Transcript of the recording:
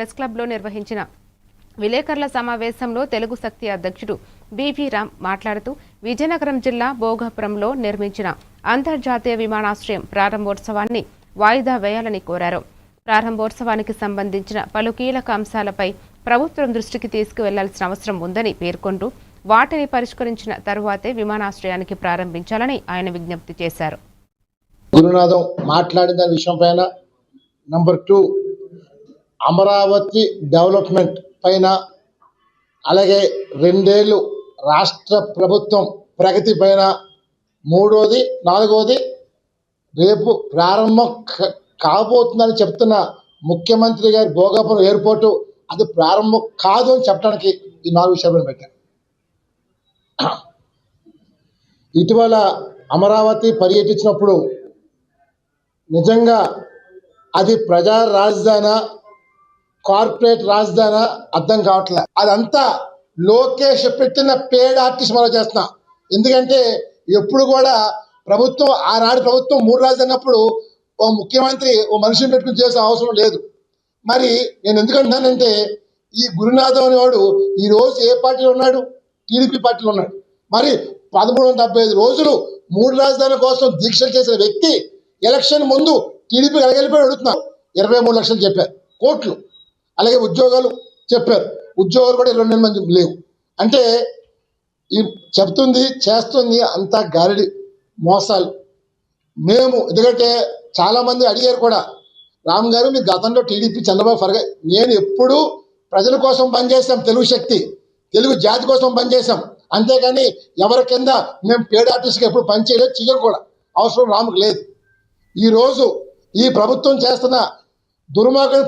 Press క్లబ్లో నిర్వహించిన విలేకరుల సమావేశంలో తెలుగు శక్తి అధ్యక్షుడు బివి రామ్ మాట్లాడుతూ విజయనగరం జిల్లా భోగాపురంలో నిర్మించిన అంతర్జాతీయ విమానాశ్రయం ప్రారంభోత్సవాన్ని వాయిదా వేయాలని కోరారు. ప్రారంభోత్సవానికి సంబంధించిన పలు కీలక అంశాలపై ప్రభుత్వం దృష్టికి తీసుకువెళ్లాల్సిన అవసరం ఉందని పేర్కొంటూ వాటిని పరిష్కరించిన తరువాతే విమానాశ్రయానికి ప్రారంభించాలని ఆయన విజ్ఞప్తి చేశారు. గురునాథం మాట్లాడిన విషయం పైన నంబర్ 2 అమరావతి డెవలప్మెంట్ పైన, అలాగే 2 ఏళ్ళు రాష్ట్ర ప్రభుత్వం ప్రగతి పైన, 3వది 4వది రేపు ప్రారంభం కాబోతుందని చెప్తున్న ముఖ్యమంత్రి గారి భోగాపురం ఎయిర్పోర్టు అది ప్రారంభం కాదు అని చెప్పడానికి ఈ 4 విషయాలను పెట్టారు. ఇటీవల అమరావతి పర్యటించినప్పుడు నిజంగా అది ప్రజా రాజధాని కార్పొరేట్ రాజధాని అర్థం కావట్లేదు. అదంతా లోకేష్ పెట్టిన పేడ్ ఆర్టిస్ట్ మనం చేస్తున్నాం. ఎందుకంటే ఎప్పుడు కూడా ప్రభుత్వం ఆనాడు ప్రభుత్వం 3 రాజధానిప్పుడు ఓ ముఖ్యమంత్రి ఓ మనిషిని పెట్టుకుని చేసే అవసరం లేదు. మరి నేను ఎందుకంటున్నానంటే ఈ గురునాథం అనేవాడు ఈరోజు ఏ పార్టీలో ఉన్నాడు? టీడీపీ పార్టీలో ఉన్నాడు. మరి 1375 రోజులు 3 రాజధానుల కోసం దీక్షలు చేసిన వ్యక్తి ఎలక్షన్ ముందు టీడీపీ వెళ్ళిపోయి అడుగుతున్నారు. 23 లక్షలు చెప్పారు కోట్లు. అలాగే ఉద్యోగాలు చెప్పారు, ఉద్యోగాలు కూడా 22 మంది లేవు. అంటే ఈ చెప్తుంది చేస్తుంది అంతా గారడి మోసాలు. మేము ఎందుకంటే చాలామంది అడిగారు కూడా, రామ్ గారు మీ గతంలో టీడీపీ చంద్రబాబు ఫరగా, నేను ఎప్పుడూ ప్రజల కోసం పనిచేసాం, తెలుగు శక్తి తెలుగు జాతి కోసం పనిచేసాం. అంతేగాని ఎవరి కింద మేము పేడ్ ఆర్టిస్ట్గా ఎప్పుడు పనిచేయలేదు, చెయ్యం కూడా, అవసరం రాముకు లేదు. ఈరోజు ఈ ప్రభుత్వం చేస్తున్న దుర్మార్గం